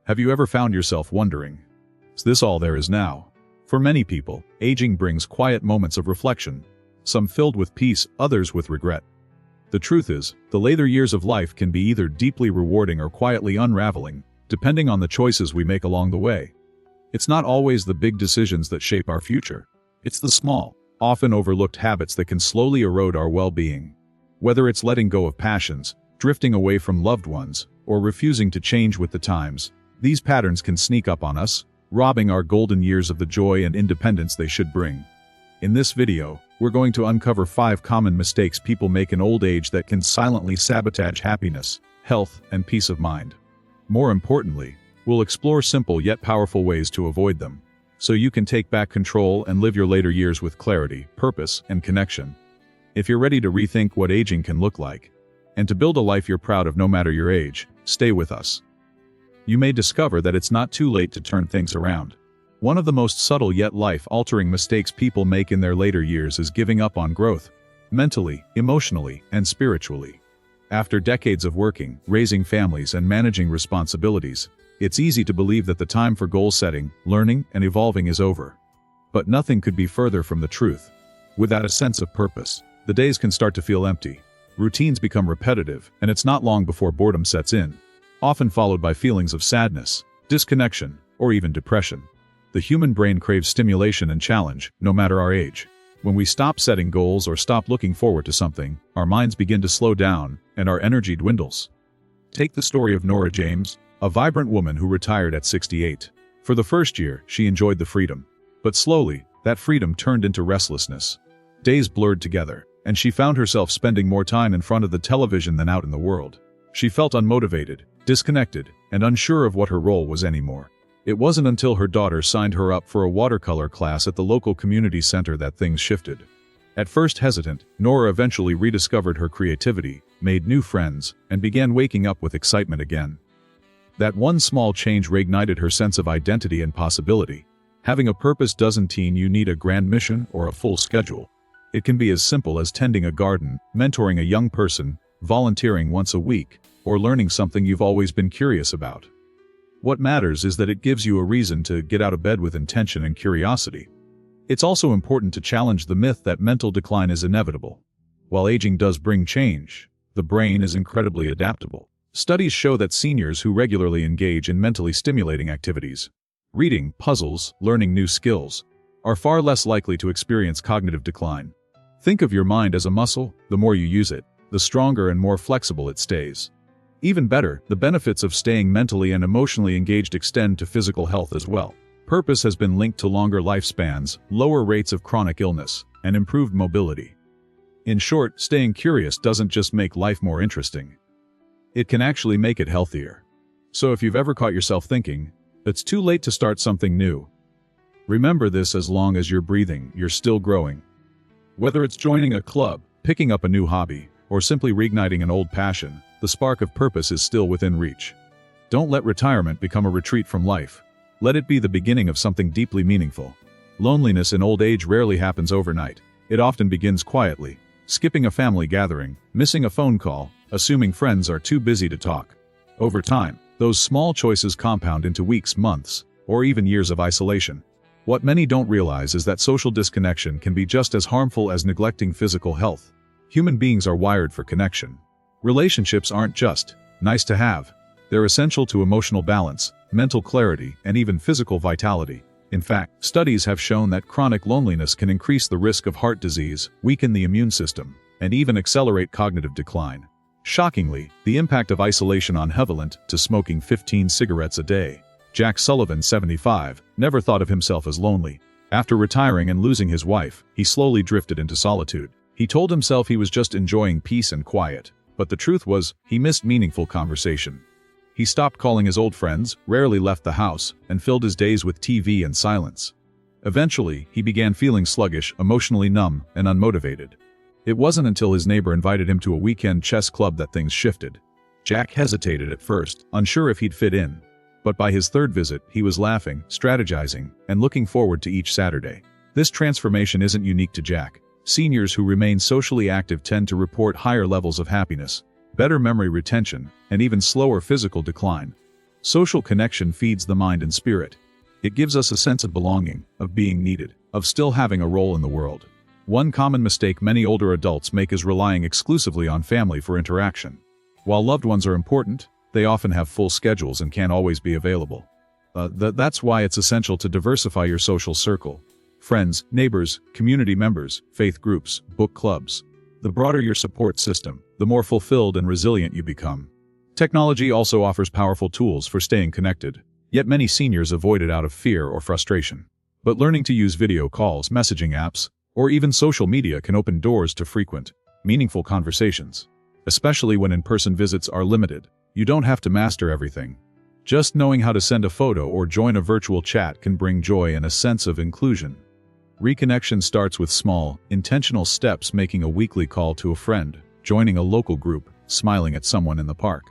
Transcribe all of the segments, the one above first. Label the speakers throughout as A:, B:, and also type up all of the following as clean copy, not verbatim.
A: Have you ever found yourself wondering, is this all there is now? For many people, aging brings quiet moments of reflection, some filled with peace, others with regret. The truth is, the later years of life can be either deeply rewarding or quietly unraveling, depending on the choices we make along the way. It's not always the big decisions that shape our future. It's the small, often overlooked habits that can slowly erode our well-being. Whether it's letting go of passions, drifting away from loved ones, or refusing to change with the times, these patterns can sneak up on us, robbing our golden years of the joy and independence they should bring. In this video, we're going to uncover 5 common mistakes people make in old age that can silently sabotage happiness, health, and peace of mind. More importantly, we'll explore simple yet powerful ways to avoid them, so you can take back control and live your later years with clarity, purpose, and connection. If you're ready to rethink what aging can look like, and to build a life you're proud of no matter your age, stay with us. You may discover that it's not too late to turn things around. One of the most subtle yet life-altering mistakes people make in their later years is giving up on growth, mentally, emotionally, and spiritually. After decades of working, raising families, and managing responsibilities, it's easy to believe that the time for goal setting, learning, and evolving is over. But nothing could be further from the truth. Without a sense of purpose, the days can start to feel empty. Routines become repetitive, and it's not long before boredom sets in, often followed by feelings of sadness, disconnection, or even depression. The human brain craves stimulation and challenge, no matter our age. When we stop setting goals or stop looking forward to something, our minds begin to slow down, and our energy dwindles. Take the story of Nora James, a vibrant woman who retired at 68. For the first year, she enjoyed the freedom. But slowly, that freedom turned into restlessness. Days blurred together, and she found herself spending more time in front of the television than out in the world. She felt unmotivated, disconnected, and unsure of what her role was anymore. It wasn't until her daughter signed her up for a watercolor class at the local community center that things shifted. At first hesitant, Nora eventually rediscovered her creativity, made new friends, and began waking up with excitement again. That one small change reignited her sense of identity and possibility. Having a purpose doesn't mean you need a grand mission or a full schedule. It can be as simple as tending a garden, mentoring a young person, volunteering once a week, or learning something you've always been curious about. What matters is that it gives you a reason to get out of bed with intention and curiosity. It's also important to challenge the myth that mental decline is inevitable. While aging does bring change, the brain is incredibly adaptable. Studies show that seniors who regularly engage in mentally stimulating activities, reading, puzzles, learning new skills, are far less likely to experience cognitive decline. Think of your mind as a muscle. The more you use it, the stronger and more flexible it stays. Even better, the benefits of staying mentally and emotionally engaged extend to physical health as well. Purpose has been linked to longer lifespans, lower rates of chronic illness, and improved mobility. In short, staying curious doesn't just make life more interesting. It can actually make it healthier. So if you've ever caught yourself thinking, it's too late to start something new, remember this: as long as you're breathing, you're still growing. Whether it's joining a club, picking up a new hobby, or simply reigniting an old passion, the spark of purpose is still within reach. Don't let retirement become a retreat from life. Let it be the beginning of something deeply meaningful. Loneliness in old age rarely happens overnight. It often begins quietly, skipping a family gathering, missing a phone call, assuming friends are too busy to talk. Over time, those small choices compound into weeks, months, or even years of isolation. What many don't realize is that social disconnection can be just as harmful as neglecting physical health. Human beings are wired for connection. Relationships aren't just nice to have. They're essential to emotional balance, mental clarity, and even physical vitality. In fact, studies have shown that chronic loneliness can increase the risk of heart disease, weaken the immune system, and even accelerate cognitive decline. Shockingly, the impact of isolation on equivalent to smoking 15 cigarettes a day. Jack Sullivan, 75, never thought of himself as lonely. After retiring and losing his wife, he slowly drifted into solitude. He told himself he was just enjoying peace and quiet. But the truth was, he missed meaningful conversation. He stopped calling his old friends, rarely left the house, and filled his days with TV and silence. Eventually, he began feeling sluggish, emotionally numb, and unmotivated. It wasn't until his neighbor invited him to a weekend chess club that things shifted. Jack hesitated at first, unsure if he'd fit in. But by his third visit, he was laughing, strategizing, and looking forward to each Saturday. This transformation isn't unique to Jack. Seniors who remain socially active tend to report higher levels of happiness, better memory retention, and even slower physical decline. Social connection feeds the mind and spirit. It gives us a sense of belonging, of being needed, of still having a role in the world. One common mistake many older adults make is relying exclusively on family for interaction. While loved ones are important, they often have full schedules and can't always be available. That's why it's essential to diversify your social circle. Friends, neighbors, community members, faith groups, book clubs. The broader your support system, the more fulfilled and resilient you become. Technology also offers powerful tools for staying connected, yet many seniors avoid it out of fear or frustration. But learning to use video calls, messaging apps, or even social media can open doors to frequent, meaningful conversations. Especially when in-person visits are limited, you don't have to master everything. Just knowing how to send a photo or join a virtual chat can bring joy and a sense of inclusion. Reconnection starts with small, intentional steps, making a weekly call to a friend, joining a local group, smiling at someone in the park.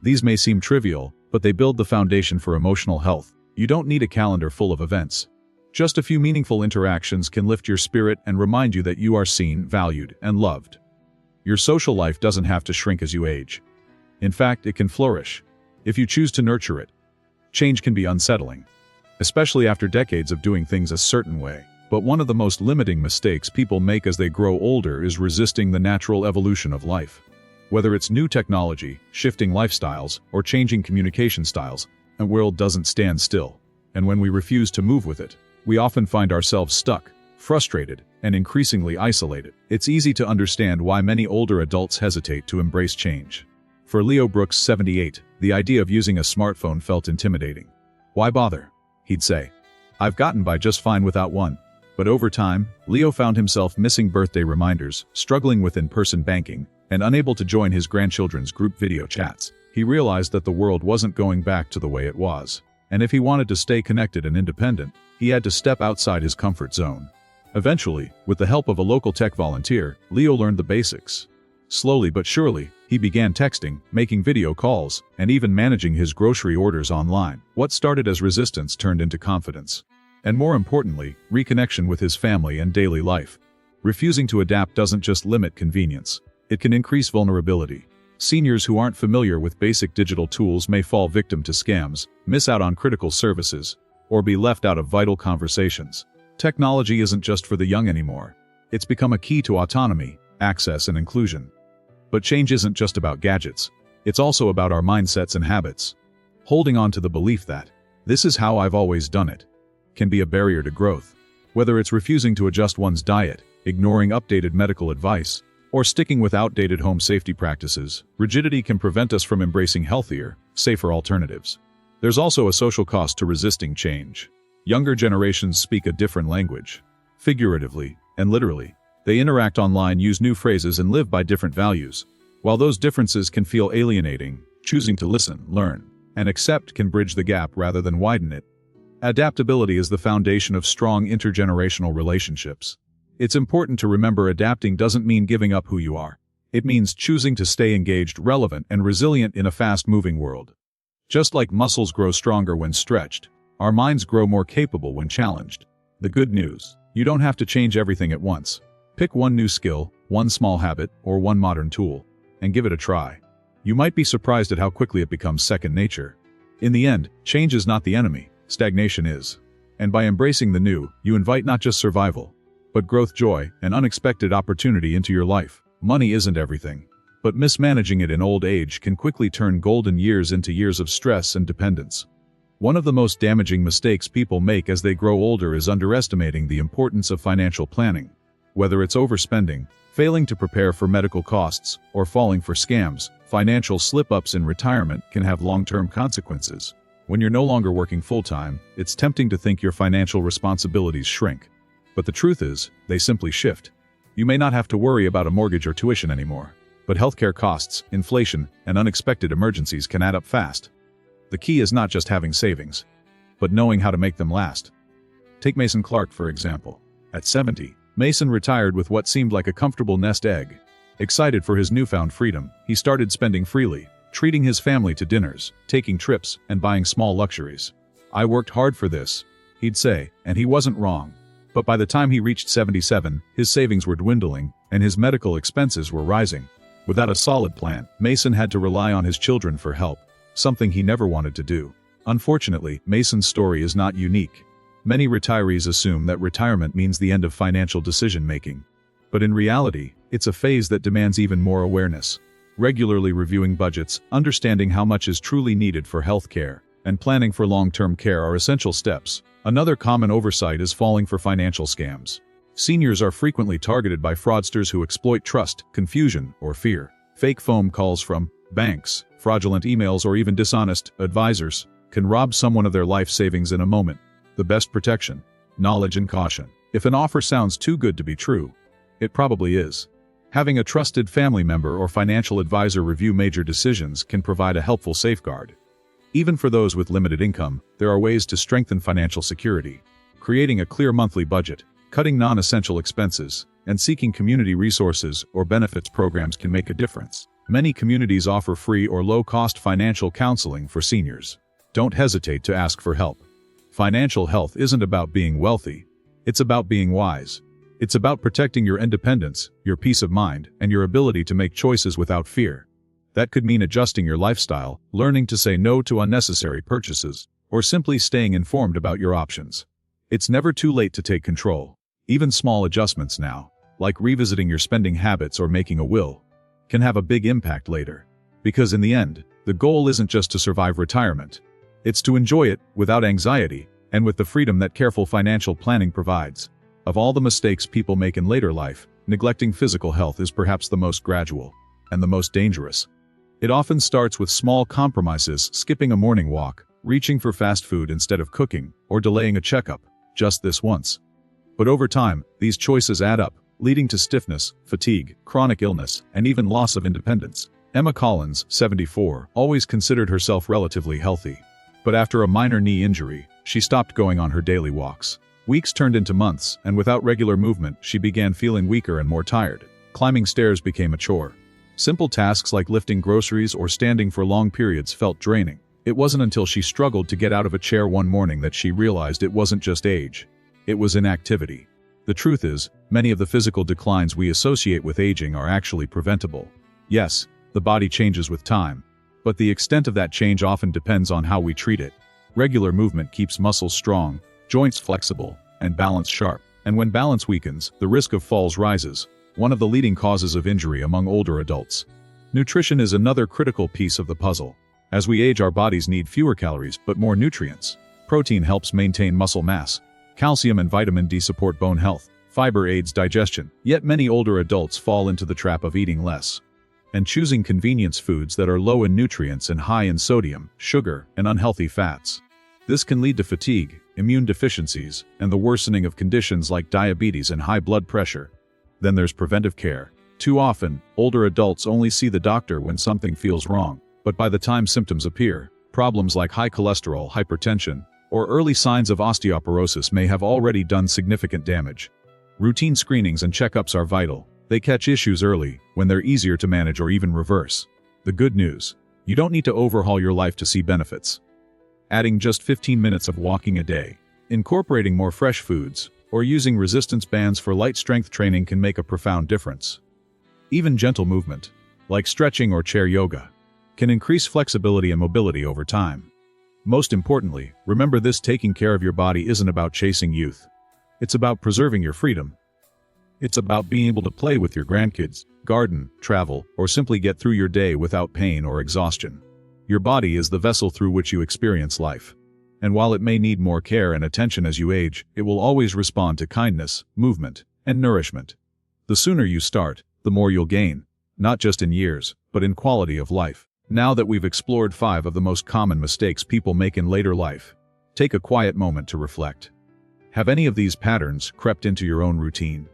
A: These may seem trivial, but they build the foundation for emotional health. You don't need a calendar full of events. Just a few meaningful interactions can lift your spirit and remind you that you are seen, valued, and loved. Your social life doesn't have to shrink as you age. In fact, it can flourish, if you choose to nurture it. Change can be unsettling, especially after decades of doing things a certain way. But one of the most limiting mistakes people make as they grow older is resisting the natural evolution of life. Whether it's new technology, shifting lifestyles, or changing communication styles, the world doesn't stand still. And when we refuse to move with it, we often find ourselves stuck, frustrated, and increasingly isolated. It's easy to understand why many older adults hesitate to embrace change. For Leo Brooks, 78, the idea of using a smartphone felt intimidating. "Why bother?" he'd say. "I've gotten by just fine without one." But over time, Leo found himself missing birthday reminders, struggling with in-person banking, and unable to join his grandchildren's group video chats. He realized that the world wasn't going back to the way it was. And if he wanted to stay connected and independent, he had to step outside his comfort zone. Eventually, with the help of a local tech volunteer, Leo learned the basics. Slowly but surely, he began texting, making video calls, and even managing his grocery orders online. What started as resistance turned into confidence. And more importantly, reconnection with his family and daily life. Refusing to adapt doesn't just limit convenience. It can increase vulnerability. Seniors who aren't familiar with basic digital tools may fall victim to scams, miss out on critical services, or be left out of vital conversations. Technology isn't just for the young anymore. It's become a key to autonomy, access, and inclusion. But change isn't just about gadgets. It's also about our mindsets and habits. Holding on to the belief that, "this is how I've always done it," can be a barrier to growth. Whether it's refusing to adjust one's diet, ignoring updated medical advice, or sticking with outdated home safety practices, rigidity can prevent us from embracing healthier, safer alternatives. There's also a social cost to resisting change. Younger generations speak a different language. Figuratively and literally, they interact online, use new phrases, and live by different values. While those differences can feel alienating, choosing to listen, learn, and accept can bridge the gap rather than widen it. Adaptability is the foundation of strong intergenerational relationships. It's important to remember adapting doesn't mean giving up who you are. It means choosing to stay engaged, relevant, and resilient in a fast-moving world. Just like muscles grow stronger when stretched, our minds grow more capable when challenged. The good news: you don't have to change everything at once. Pick one new skill, one small habit, or one modern tool, and give it a try. You might be surprised at how quickly it becomes second nature. In the end, change is not the enemy, stagnation is. And by embracing the new, you invite not just survival, but growth, joy, and unexpected opportunity into your life. Money isn't everything, but mismanaging it in old age can quickly turn golden years into years of stress and dependence. One of the most damaging mistakes people make as they grow older is underestimating the importance of financial planning. Whether it's overspending, failing to prepare for medical costs, or falling for scams, financial slip-ups in retirement can have long-term consequences. When you're no longer working full-time, it's tempting to think your financial responsibilities shrink. But the truth is, they simply shift. You may not have to worry about a mortgage or tuition anymore, but healthcare costs, inflation, and unexpected emergencies can add up fast. The key is not just having savings, but knowing how to make them last. Take Mason Clark, for example. At 70, Mason retired with what seemed like a comfortable nest egg. Excited for his newfound freedom, he started spending freely, treating his family to dinners, taking trips, and buying small luxuries. "I worked hard for this," he'd say, and he wasn't wrong. But by the time he reached 77, his savings were dwindling, and his medical expenses were rising. Without a solid plan, Mason had to rely on his children for help. something he never wanted to do. Unfortunately, Mason's story is not unique. Many retirees assume that retirement means the end of financial decision-making. But in reality, it's a phase that demands even more awareness. Regularly reviewing budgets, understanding how much is truly needed for health care, and planning for long-term care are essential steps. Another common oversight is falling for financial scams. Seniors are frequently targeted by fraudsters who exploit trust, confusion, or fear. Fake phone calls from banks, fraudulent emails, or even dishonest advisors can rob someone of their life savings in a moment. The best protection: knowledge and caution. If an offer sounds too good to be true, it probably is. Having a trusted family member or financial advisor review major decisions can provide a helpful safeguard. Even for those with limited income, there are ways to strengthen financial security. Creating a clear monthly budget, cutting non-essential expenses, and seeking community resources or benefits programs can make a difference. Many communities offer free or low-cost financial counseling for seniors. Don't hesitate to ask for help. Financial health isn't about being wealthy. It's about being wise. It's about protecting your independence, your peace of mind, and your ability to make choices without fear. That could mean adjusting your lifestyle, learning to say no to unnecessary purchases, or simply staying informed about your options. It's never too late to take control. Even small adjustments now, like revisiting your spending habits or making a will, can have a big impact later. Because in the end, the goal isn't just to survive retirement. It's to enjoy it without anxiety and with the freedom that careful financial planning provides. Of all the mistakes people make in later life, neglecting physical health is perhaps the most gradual and the most dangerous. It often starts with small compromises: skipping a morning walk, reaching for fast food instead of cooking, or delaying a checkup, just this once. But over time, these choices add up, leading to stiffness, fatigue, chronic illness, and even loss of independence. Emma Collins, 74, always considered herself relatively healthy. But after a minor knee injury, she stopped going on her daily walks. Weeks turned into months, and without regular movement, she began feeling weaker and more tired. Climbing stairs became a chore. Simple tasks like lifting groceries or standing for long periods felt draining. It wasn't until she struggled to get out of a chair one morning that she realized it wasn't just age. It was inactivity. The truth is, many of the physical declines we associate with aging are actually preventable. Yes, the body changes with time, but the extent of that change often depends on how we treat it. Regular movement keeps muscles strong, joints flexible, and balance sharp. And when balance weakens, the risk of falls rises, one of the leading causes of injury among older adults. Nutrition is another critical piece of the puzzle. As we age, our bodies need fewer calories but more nutrients. Protein helps maintain muscle mass. Calcium and vitamin D support bone health. Fiber aids digestion. Yet many older adults fall into the trap of eating less and choosing convenience foods that are low in nutrients and high in sodium, sugar, and unhealthy fats. This can lead to fatigue, immune deficiencies, and the worsening of conditions like diabetes and high blood pressure. Then there's preventive care. Too often, older adults only see the doctor when something feels wrong, but by the time symptoms appear, problems like high cholesterol, hypertension, or early signs of osteoporosis may have already done significant damage. Routine screenings and checkups are vital. They catch issues early, when they're easier to manage or even reverse. The good news: you don't need to overhaul your life to see benefits. Adding just 15 minutes of walking a day, incorporating more fresh foods, or using resistance bands for light strength training can make a profound difference. Even gentle movement, like stretching or chair yoga, can increase flexibility and mobility over time. Most importantly, remember this: taking care of your body isn't about chasing youth. It's about preserving your freedom. It's about being able to play with your grandkids, garden, travel, or simply get through your day without pain or exhaustion. Your body is the vessel through which you experience life. And while it may need more care and attention as you age, it will always respond to kindness, movement, and nourishment. The sooner you start, the more you'll gain, not just in years, but in quality of life. Now that we've explored 5 of the most common mistakes people make in later life, take a quiet moment to reflect. Have any of these patterns crept into your own routine?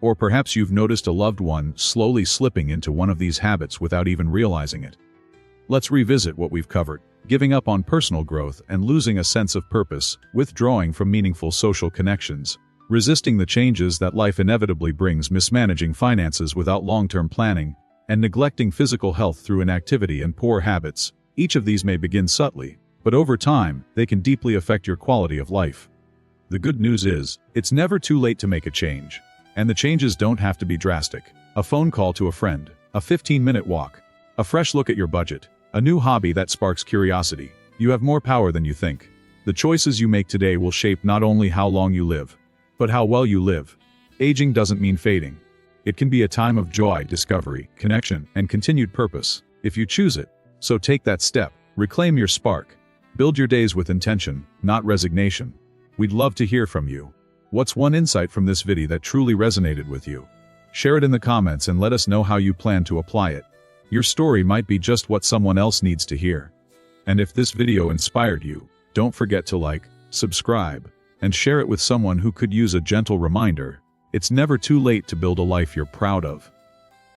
A: Or perhaps you've noticed a loved one slowly slipping into one of these habits without even realizing it. Let's revisit what we've covered: giving up on personal growth and losing a sense of purpose, withdrawing from meaningful social connections, resisting the changes that life inevitably brings, mismanaging finances without long-term planning, and neglecting physical health through inactivity and poor habits. Each of these may begin subtly, but over time, they can deeply affect your quality of life. The good news is, it's never too late to make a change. And the changes don't have to be drastic. A phone call to a friend, a 15-minute walk, a fresh look at your budget. A new hobby that sparks curiosity. You have more power than you think. The choices you make today will shape not only how long you live, but how well you live. Aging doesn't mean fading. It can be a time of joy, discovery, connection, and continued purpose, if you choose it. So take that step. Reclaim your spark. Build your days with intention, not resignation. We'd love to hear from you. What's one insight from this video that truly resonated with you? Share it in the comments and let us know how you plan to apply it. Your story might be just what someone else needs to hear. And if this video inspired you, don't forget to like, subscribe, and share it with someone who could use a gentle reminder. It's never too late to build a life you're proud of.